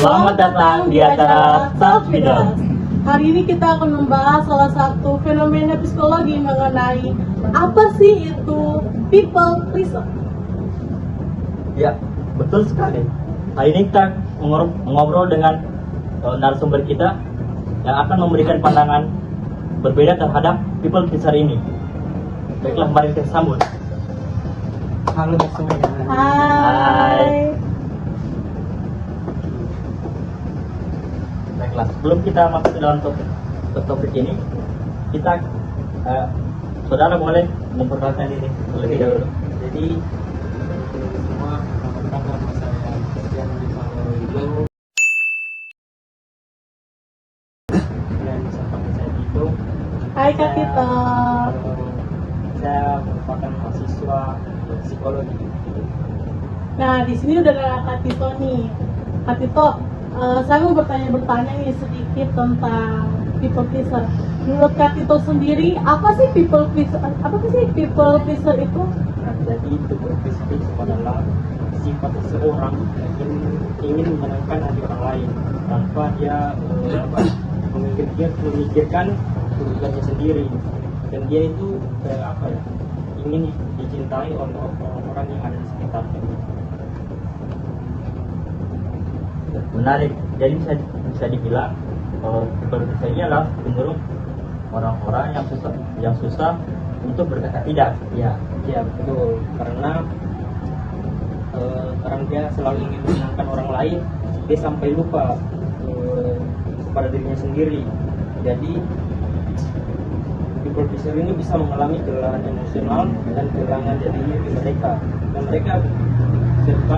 Selamat datang di acara Self Freedom. Hari ini kita akan membahas salah satu fenomena psikologi mengenai apa sih itu people pleaser. Ya, betul sekali. Hari ini kita mengobrol dengan narasumber kita yang akan memberikan pandangan berbeda terhadap people pleaser ini. Baiklah, mari kita sambut. Halo semuanya. Hai. Baiklah, sebelum kita masuk ke dalam topik ini, kita saudara boleh memperkenalkan diri terlebih dahulu. Jadi semua perkenalkan nama saya Christian Dimalo dan seperti saya itu. Hai Kak Tito. Saya merupakan mahasiswa psikologi. Nah, di sini udah ada Kak Tito nih. Kak Tito, saya mau bertanya nih sedikit tentang people pleaser. Menurut Kak Tito sendiri, apa sih people pleaser? Apa sih people pleaser itu? Jadi people pleaser itu adalah sifat seseorang yang ingin menyenangkan hati orang lain tanpa dia memikirkan kebutuhannya sendiri, dan dia itu ingin dicintai oleh orang-orang yang ada di sekitarnya. Menarik. Jadi bisa dibilang people pleaser ini adalah cenderung orang-orang yang susah untuk berkata tidak. Ya betul, karena dia selalu ingin menyenangkan orang lain, dia sampai lupa kepada dirinya sendiri. Jadi people pleaser ini bisa mengalami kelelahan emosional dan kehilangan jati diri mereka, dan mereka serta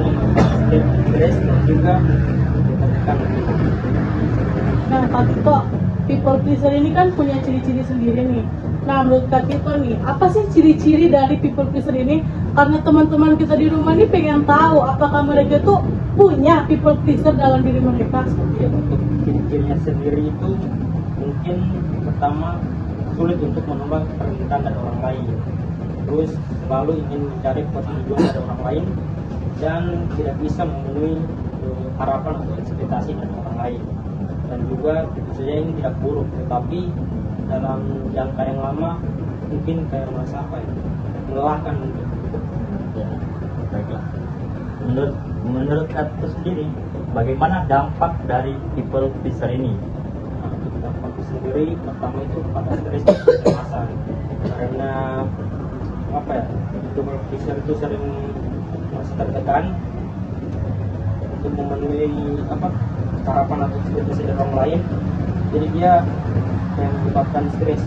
stres dan juga ditekan. Nah, Kak Tito, people pleaser ini kan punya ciri-ciri sendiri nih. Nah, menurut Kak Tito nih, apa sih ciri-ciri dari people pleaser ini? Karena teman-teman kita di rumah nih pengen tahu apakah mereka tuh punya people pleaser dalam diri mereka seperti itu. Untuk ciri-cirinya sendiri itu mungkin pertama, sulit untuk menolak permintaan dari orang lain, terus selalu ingin mencari persetujuan dari orang lain, dan tidak bisa memenuhi harapan atau ekspektasi dari orang lain. Dan juga tentu saja ini tidak buruk, tetapi dalam jangka yang lama mungkin kayak merasa melelahkan mungkin. Ya, baiklah. Menurut Kak sendiri, bagaimana dampak dari people pleaser ini? Nah, untuk dampak sendiri, pertama itu pada stres dan kecemasan, karena people pleaser itu sering merasa tertekan untuk memenuhi harapan atau ekspektasi dari orang lain. Jadi dia yang menyebabkan stres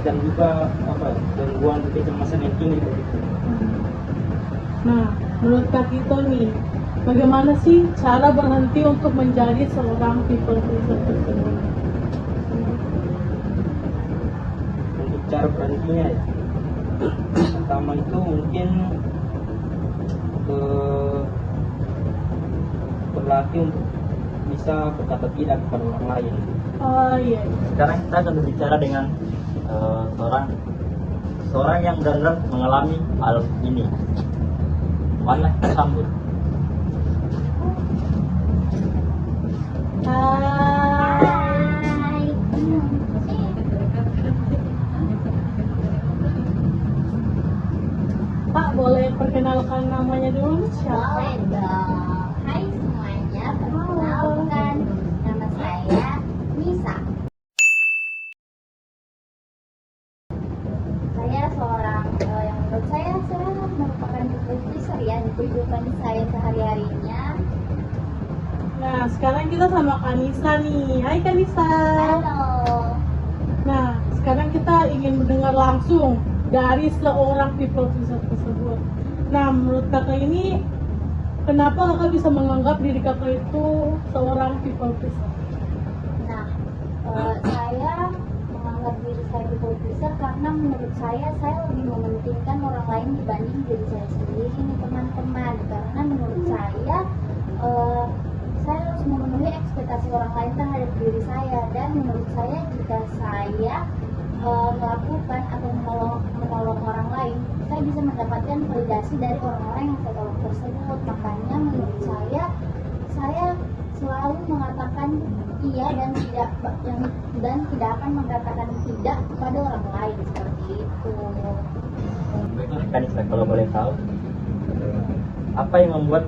dan juga gangguan kecemasan yang tinggi begitu. Nah, menurut Kak Tito nih, bagaimana sih cara berhenti untuk menjadi seorang people pleaser tersebut? Untuk cara berhentinya ya, pertama itu mungkin berlatih untuk bisa berkata tidak kepada orang lain. Oh iya. Sekarang kita akan berbicara dengan seorang yang benar-benar mengalami hal ini. Mana kita sambut. Hai. Pak, boleh perkenalkan namanya dulu siapa? Boleh dong. Hai semuanya, perkenalkan nama saya Nisa. Saya seorang yang menurut saya merupakan people pleaser ya di kehidupan saya sehari-harinya. Nah, sekarang kita sama Kanisa nih. Hai Kanisa. Halo. Nah, sekarang kita ingin mendengar langsung dari seorang people pleaser tersebut. Nah, menurut kakak ini, kenapa kakak bisa menganggap diri kakak itu seorang people pleaser? Nah, saya menganggap diri saya people pleaser karena menurut saya lebih mementingkan orang lain dibanding diri saya sendiri nih teman-teman. Karena menurut saya harus memenuhi ekspektasi orang lain terhadap diri saya, dan menurut saya jika saya melakukan atau menolong orang lain, saya bisa mendapatkan validasi dari orang-orang yang saya tolong tersebut. Makanya menurut saya iya dan tidak akan mengatakan tidak kepada orang lain seperti itu. Baiklah Kanisa, kalau boleh tahu, apa yang membuat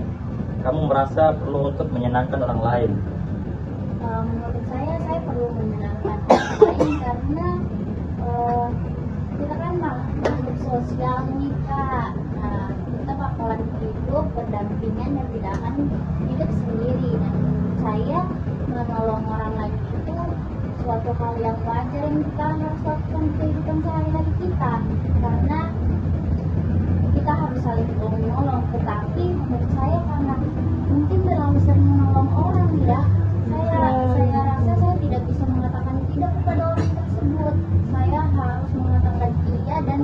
kamu merasa perlu untuk menyenangkan orang lain? Menurut saya perlu menyenangkan orang lain karena kita kan makhluk sosial nih Kak. Nah, kita bakalan hidup berdampingan dan tidak akan hidup sendiri. Dan menurut saya menolong orang lain itu suatu hal yang wajar yang kita harus lakukan di kehidupan sehari-hari kita, karena kita harus saling menolong. Tetapi menurut saya karena mungkin terlalu sering menolong orang ya, saya rasa saya tidak bisa mengatakan tidak kepada orang tersebut. Saya harus mengatakan iya dan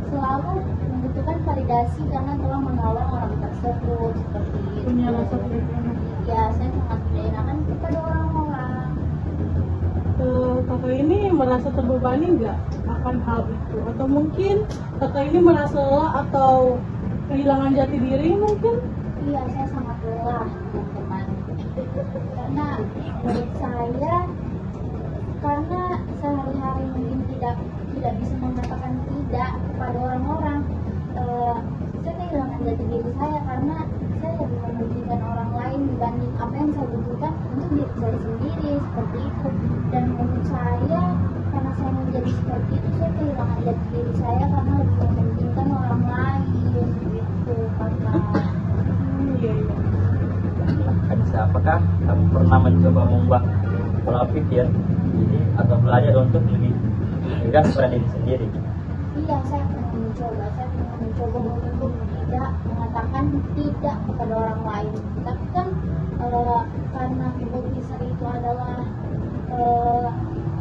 selalu membutuhkan validasi karena telah menolong orang tersebut seperti itu. Punya rasa tidak enak. Ya, saya sangat tidak enakan kepada orang-orang. Kakak ini merasa terbebani nggak akan hal itu? Atau mungkin kakak ini merasa lelah atau kehilangan jati diri mungkin? Iya, saya sangat lelah teman-teman. Karena menurut saya, karena sehari-hari mungkin tidak bisa mengatakan tidak kepada orang-orang, saya kehilangan jati diri saya karena saya lebih mementingkan orang lain dibanding apa yang saya butuhkan untuk diri saya sendiri seperti itu. Dan menurut saya karena saya menjadi seperti itu, saya kehilangan jati diri saya karena lebih mementingkan orang lain gitu kakak. Iya. Kanisa, apakah kamu pernah mencoba mengubah pola pikir ini atau belajar untuk lebih tegas pada diri sendiri? Iya, saya pernah mencoba untuk tidak mengatakan tidak kepada orang lain. Tapi kan karena people pleaser itu adalah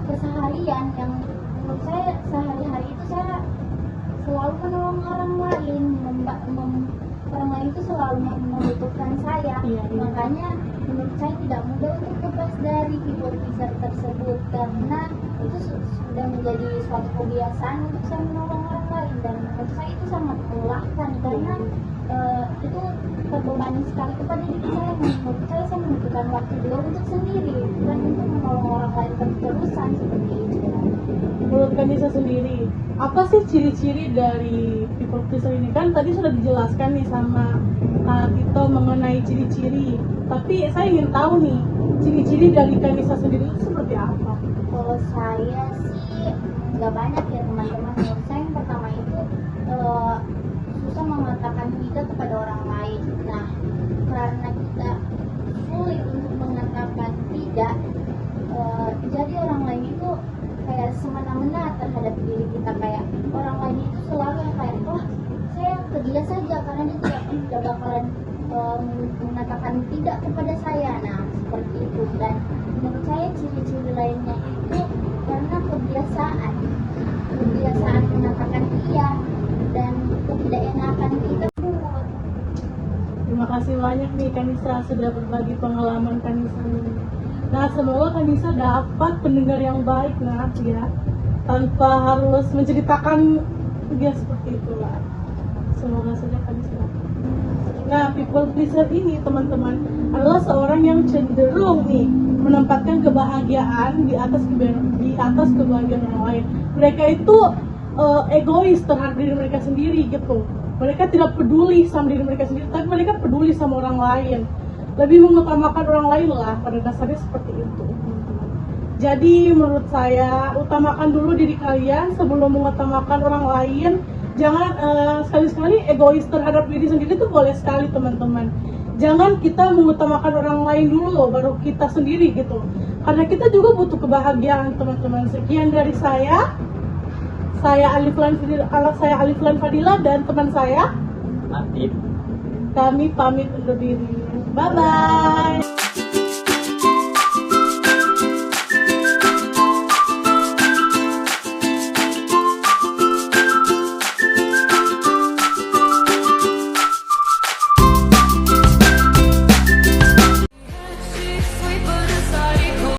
keseharian yang menurut saya sehari-hari itu saya selalu menolong orang lain, orang lain itu selalu membutuhkan saya. Iya. Makanya menurut saya tidak mudah untuk lepas dari people pleaser tersebut karena itu sudah menjadi suatu kebiasaan untuk saya menolong orang lain, dan menurut saya itu sangat melelahkan karena itu terbebani sekali kepada diri saya. Menurut saya membutuhkan waktu juga untuk sendiri, bukan untuk menolong orang lain terus-terusan seperti itu. Menurut Kanisa sendiri, apa sih ciri-ciri dari people pleaser ini? Kan tadi sudah dijelaskan nih sama Kak Tito mengenai ciri-ciri. Tapi saya ingin tahu nih, ciri-ciri dari Kanisa sendiri itu seperti apa? Kalau saya sih nggak banyak ya teman-teman. Menurut saya yang pertama itu susah mengatakan tidak kepada orang lain. Nah, karena kita sulit untuk mengatakan tidak, jadi orang lain itu kayak semena-mena terhadap diri kita. Kayak orang lain itu selalu yang kayak, wah saya ke dia saja karena dia tidak bakalan mengatakan tidak kepada saya. Nah, seperti itu. Dan menurut saya ciri-ciri lainnya itu karena kebiasaan mengatakan iya dan ketidakenakan kita. Terima kasih banyak nih Kanisa sudah berbagi pengalaman Kanisa ini. Nah, semoga Kanisa dapat pendengar yang baik ya, tanpa harus menceritakan dia seperti itulah. Semoga saja Kanisa. Nah, people pleaser ini teman-teman adalah seorang yang cenderung nih menempatkan kebahagiaan di atas kebahagiaan orang lain. Mereka itu egois terhadap diri mereka sendiri gitu. Mereka tidak peduli sama diri mereka sendiri, tapi mereka peduli sama orang lain. Lebih mengutamakan orang lain lah, pada dasarnya seperti itu. Jadi menurut saya, utamakan dulu diri kalian sebelum mengutamakan orang lain. Jangan sekali-sekali egois terhadap diri sendiri itu boleh sekali teman-teman. Jangan kita mengutamakan orang lain dulu baru kita sendiri gitu. Karena kita juga butuh kebahagiaan teman-teman. Sekian dari saya. Saya Aliflan Fadila dan teman saya Aktif. Kami pamit undur diri. Bye bye.